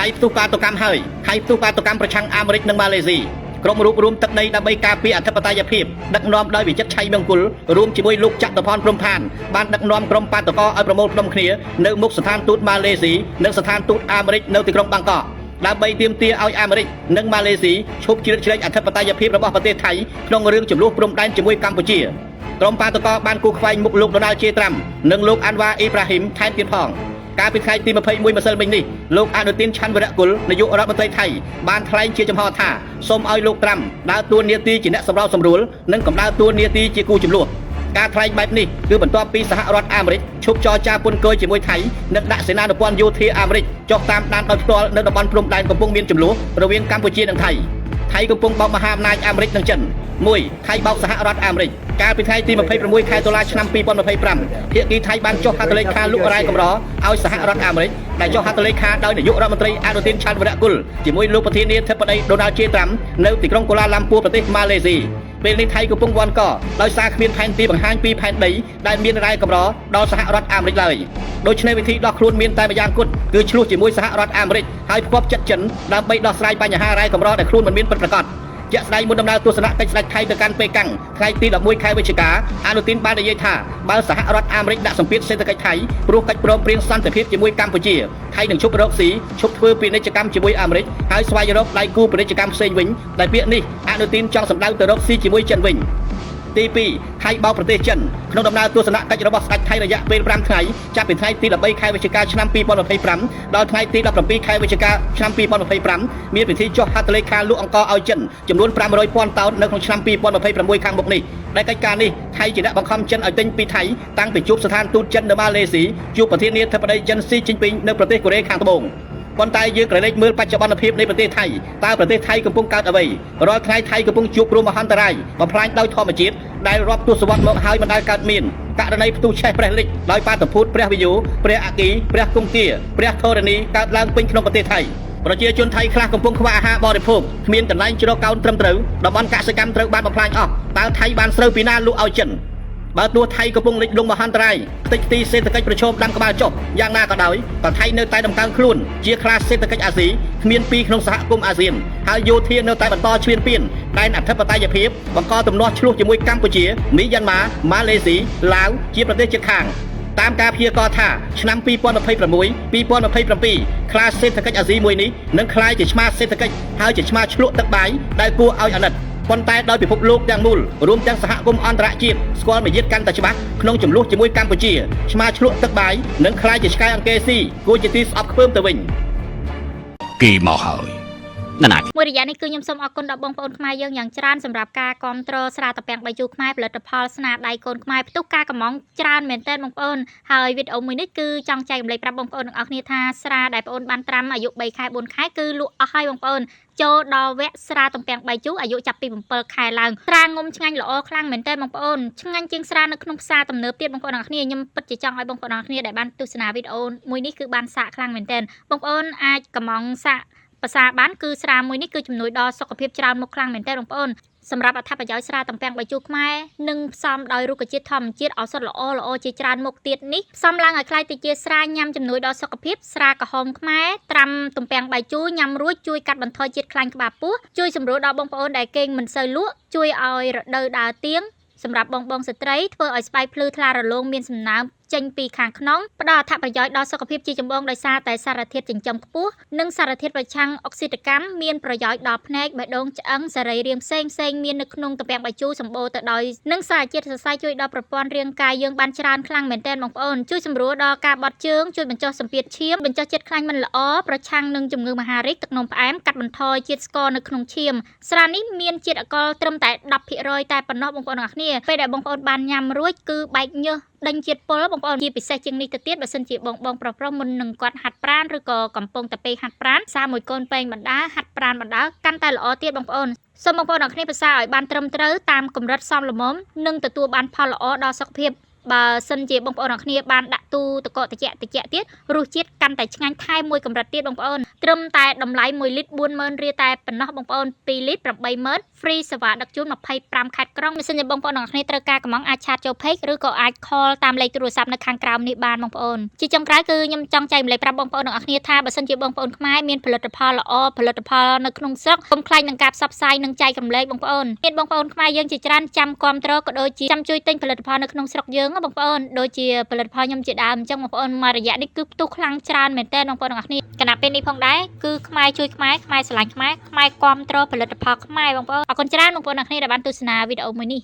ថៃផ្ទុះបាតុកម្មហើយថៃផ្ទុះបាតុកម្មប្រឆាំងអាមេរិកនិងម៉ាឡេស៊ីក្រុមរួបរวมទឹកដីដើម្បីការពារអធិបតេយ្យភាពដឹកនាំដោយវិចិត្រឆៃមង្គលរួមជាមួយលោកចតុភ័ណ្ឌព្រំផានបានដឹកនាំក្រុមបាតុករឲ្យប្រមូលផ្ដុំគ្នានៅមុខស្ថានទូតម៉ាឡេស៊ីនិងស្ថានទូតអាមេរិកនៅទីក្រុងបាងកកដើម្បីទាមទារឲ្យអាមេរិកនិងម៉ាឡេស៊ីឈប់ជ្រៀតជ្រែកអធិបតេយ្យភាពរបស់ប្រទេសថៃក្នុងរឿងជម្លោះព្រំដែនជាមួយកម្ពុជាក្រុមបាតុករបានគូខ្វែងមុខលោកដូណាល់ J. ត្រាំនិងលោកអាន់វ៉ា អ៊ីប្រាហ៊ីមថែមទៀតផងកាលពីថ្ងៃទី21ម្សិលមិញនេះលោកអនុទាន ឆាន់វរៈគុលនាយករដ្ឋមន្ត្រីថៃបានថ្លែងជាចំហថាសូមឲ្យលោកត្រាំដើរតួនាទីជាអ្នកសម្របសម្រួលនិងកំដៅតួនាទីជាគូជំនួសការថ្លែងបែបនេះគឺបន្ទាប់ពីសហរដ្ឋអាមេរិកឈប់ចរចាពន្ធគយជាមួយថៃនិងដាក់សេនានុព័ន្ធយោធាអាមេរិកចុះតាមដានដោយផ្ទាល់នៅតំបន់ព្រំដែនកំពុងមានជម្លោះរវាងកម្ពុជានិងថៃកំពុងបោកមហាអំណាចអាមេរិកនិងចិន1ថៃបោកសហរដ្ឋអាមេរិកកាលពីថ្ងៃទី26ខែតុលាឆ្នាំ2025ភាគីថៃបានចុះហត្ថលេខាលុករ៉ែកម្រឲ្យសហរដ្ឋអាមេរិកដែលចុះហត្ថលេខាដោយនាយករដ្ឋមន្ត្រីអនុទាន ឆាន់វរៈគុលជាមួយលោកប្រធានាធិបតីដូណាល់ J. ត្រាំនៅទីក្រុងកូឡាឡាំពួរប្រទេសម៉ាឡេស៊ីពេលនេះថៃកំពុងវាន់កដោយសារគ្មានផែនទីបង្ហាញពីផែនដីដែលមានរ៉ែកម្រដល់សហរដ្ឋអាមេរិកឡើយដូច្នេះវិធីដោះខ្លួនមានតែម្យ៉ាងគត់គឺឆ្លោះជាមួយសហរដ្ឋអាមេរិកហើយផ្គប់ចិត្តចិនដើម្បីដោះស្រាយបញ្ហារ៉ែកម្រដែលខ្លួនមិនមានពិតប្រាកដជាក់ស្ដែងមុនដំណើរទស្សនកិច្ចស្ដេចថៃទៅកាន់ប៉េកាំងថ្ងៃទី11ខែវិច្ឆិកាអនុទានបាននិយាយថាបើសហរដ្ឋអាមេរិកដាក់សម្ពាធសេដ្ឋកិច្ចថៃព្រោះកិច្ចព្រមព្រៀងសន្តិភាពជាមួយកម្ពុជាថៃនឹងឈប់រកស៊ីឈប់ធ្វើពាណិជ្ជកម្មជាមួយអាមេរិកហើយស្វែងរកដៃគូពាណិជ្ជកម្មផ្សេងវិញដែលពាក្យនេះអនុទានចង់សម្ដៅទៅរកស៊ីជាមួយចិនវិញទី2ថៃបោកប្រទេសចិនក្នុងដំណើរទស្សនកិច្ចរបស់ស្ដេចថៃរយៈពេល5ថ្ងៃចាប់ពីថ្ងៃទី13ខែវិច្ឆិកាឆ្នាំ2025ដល់ថ្ងៃទី17ខែវិច្ឆិកាឆ្នាំ2025មានពិធីចុះហត្ថលេខាលក់អង្ករឲ្យចិនចំនួន500,000តោននៅក្នុងឆ្នាំ2026ខាងមុខនេះដែលកិច្ចការនេះថៃជាអ្នកបង្ខំចិនឲ្យទិញពីថៃតាំងពីជួបស្ថានទូតចិននៅម៉ាឡេស៊ីជួបប្រធានាធិបតីចិនស៊ីជីនពីងនៅប្រទេសកូរ៉េខាងត្បូងប៉ុន្តែយើងក្រឡេកមើលបច្ចុប្បន្នភាពនៃប្រទេសថៃតើប្រទេសថៃកំពុងកើតអ្វីរាល់ថ្ងៃថៃកំពុងជួបគ្រោះមហន្តរាយបំផ្លាញដោយធម្មជាតិដែលរាប់ទសវត្សរ៍មកហើយមិនដែលកើតមានករណីផ្ទុះឆេះព្រះលិចដោយបាតុភូតព្រះវិយោព្រះអគីព្រះគង្គាព្រះធរណីកើតឡើងពេញក្នុងប្រទេសថៃប្រជាជនថៃខ្លះកំពុងខ្វះអាហារបរិភោគគ្មានកន្លែងជ្រកកោនត្រឹមត្រូវតំបន់កសិកម្មត្រូវបានបំផ្លាញអស់តើថៃបានស្រូវពីណាលក់ឲ្យចិនបើទោះថៃកំពុងលិចលង់មហន្តរាយខ្ទេចខ្ទីសេដ្ឋកិច្ចប្រឈមដាំក្បាលចុះយ៉ាងណាក៏ដោយក៏ថៃនៅតែដំកើងខ្លួនជាខ្លាសេដ្ឋកិច្ចអាស៊ីគ្មានពីរក្នុងសហគមន៍អាស៊ានហើយយោធានៅតែបន្តឈ្លានពានដែនអធិបតេយ្យភាពបង្កទំនាស់ឆ្លោះជាមួយកម្ពុជាមីយ៉ាន់ម៉ាម៉ាឡេស៊ីឡាវជាប្រទេសជិតខាងតាមការព្យាករណ៍ថាឆ្នាំ2026-2027ខ្លាសេដ្ឋកិច្ចអាស៊ីមួយនេះនឹងក្លាយជាឆ្មាសេដ្ឋកិច្ចហើយជាឆ្មាឆ្លក់ទឹកបាយដែលគួរឲ្យអាណិតប៉ុន្តែដោយពិភពលោកទាំងមូលរួមទាំងសហគមន៍អន្តរជាតិស្គាល់មារយាទកាន់តែច្បាស់ក្នុងចំនួនជាមួយកម្ពុជាឆ្មាឆ្លក់ទឹកបាយនឹងក្លាយជាឆ្កែអង្គេស៊ីគួរជាទីស្អប់ខ្ពើមទៅវិញគេមកហើយណាស់មួយរយៈនេះគឺខ្ញុំសូមអរគុណដល់បងប្អូនខ្មែរយើងយ៉ាងច្រើនសម្រាប់ការគាំទ្រស្រាតាពាំងបាយជូរខ្មែរផលិតផលស្នាដៃកូនខ្មែរផ្ទុះការកម្មង់ច្រើនមែនទែនបងប្អូនហើយវីដេអូមួយនេះគឺចង់ចែករំលែកប្រាប់បងប្អូនទាំងអស់គ្នាថាស្រាដែលបងប្អូនបានត្រាំអាយុ3ខែ4ខែគឺលក់អស់ហើយបងប្អូនចូលដល់វគ្គស្រាតំពាំងបាយជូរអាយុចាប់ពី7ខែឡើងស្រាងុំឆ្ងាញ់ល្អខ្លាំងមែនទែនបងប្អូនឆ្ងាញ់ជាងស្រានៅក្នុងផ្សារទំនើបទៀតបងប្អូនទាំងអស់គ្នាខ្ញុំពិតជាចង់ឲ្យបងប្អូនទាំងអស់គ្នាដែលបានទស្សនាវីដេអូមួយនេះគឺបានសាកខ្លាំងមែនទែនបងប្អូនអាចកម្មង់សាកភាសាបានគឺស្រាមួយនេះគឺជំនួយដល់សុខភាពច្រើនមុខខ្លាំងមែនទែនបងប្អូនសម្រាប់អត្ថប្រយោជន៍ស្រាតំពាំងបាយជូរខ្មែរនិងផ្សំដោយរុក្ខជាតិធម្មជាតិឱសថល្អជាច្រើនមុខទៀតនេះផ្សំឡើងឲ្យคล้ายទៅជាស្រាញ៉ាំជំនួយដល់សុខភាពស្រាក្រហមខ្មែរត្រាំតំពាំងបាយជូរញ៉ាំរួចជួយកាត់បន្ថយជាតិខ្លាញ់ក្បាលពោះជួយសម្រួលដល់បងប្អូនដែលគេងមិនសូវលក់ជួយឲ្យរដូវដើរទៀងសម្រាប់បងស្ត្រីធ្វើឲ្យស្បែកភ្លឺថ្លារលោងមានសំណើមចេញពីខាងក្នុងផ្ដល់អត្ថប្រយោជន៍ដល់សុខភាពជាចម្បងដោយសារតែសារធាតុចិញ្ចឹមខ្ពស់និងសារធាតុប្រឆាំងអុកស៊ីតកម្មមានប្រយោជន៍ដល់ភ្នែកបេះដូងឆ្អឹងសរីរាង្គផ្សេងមាននៅក្នុងតំពាំងបាយជូរសម្បូរទៅដោយនិងសារជាតិសរសៃជួយដល់ប្រព័ន្ធរាងកាយយើងបានច្រើនខ្លាំងមែនទែនបងប្អូនជួយសម្រួលដល់ការបត់ជើងជួយបញ្ចុះសម្ពាធឈាមបញ្ចុះជាតិខ្លាញ់មិនល្អប្រឆាំងនឹងជំងឺមហារីកទឹកនោមផ្អែមកាត់បន្ថយជាតិស្ករនៅក្នុងឈាមស្រានេះមានជាតិអាល់កុលត្រឹមតែ 10% តែប៉ុណ្ណោះបងប្អូនទាំងអស់គ្នាពេលដែលបងប្អូនបានញ៉ាំរួចគឺបែកញើសដេញជាតិពុលបងប្អូនជាពិសេសជាងនេះទៅទៀតបើសិនជាបងប្រុសមុននឹងគាត់ហាត់ប្រាណឬក៏កំពុងតែពេលហាត់ប្រាណសារមួយកូនពេងបណ្ដាហាត់ប្រាណបណ្ដាកាន់តែល្អទៀតបងប្អូនសូមបងប្អូនទាំងគ្នាភាសាឲ្យបានត្រឹមត្រូវតាមកម្រិតសមល្មមនិងទទួលបានផលល្អដល់សុខភាព បើសិនជាបងប្អូនអ្នកគ្នាបានដាក់ទូទឹកកកត្រជាក់ទៀតរសជាតិកាន់តែឆ្ងាញ់ថែមមួយកម្រិតទៀតបងប្អូនត្រឹមតែតម្លៃ1លីត្រ 40000 រៀលតែប៉ុណ្ណោះបងប្អូន2លីត្រ 80000 free សេវាដឹកជូន25ខេត្តក្រុងបើសិនជាបងប្អូនអ្នកគ្នាត្រូវការកំងអាចឆាតចូល page ឬក៏អាច call តាមលេខទូរស័ព្ទនៅខាងក្រោមនេះបានបងប្អូនជាចុងក្រោយគឺខ្ញុំចង់ចែកម្លែកប្រាប់បងប្អូនអ្នកគ្នាថាបើសិនជាបងប្អូនខ្មែរមានផលិតផលល្អផលិតផលនៅក្នុងស្រុកកុំខ្លាចនឹងការផ្សព្វផ្សាយនិងចែករំលែកបងប្អូនមានបងប្អូនខ្មែរយើងជាច្រើនចាំគាំទ្រក៏ដូចជាចាំជួយទិញផលិតផលនៅក្នុងស្រុកយើងបងប្អូនដូចជាផលិតផលខ្ញុំជាដើមអញ្ចឹងបងប្អូនមករយៈនេះគឺផ្ទុះខ្លាំងច្រើនមែនតើបងប្អូនអ្នកគ្នាគណៈពេលនេះផងដែរគឺខ្មែរជួយខ្មែរខ្មែរស្រឡាញ់ខ្មែរខ្មែរគាំទ្រផលិតផលខ្មែរបងប្អូនអរគុណច្រើនបងប្អូនអ្នកគ្នាដែលបានទស្សនាវីដេអូមួយនេះ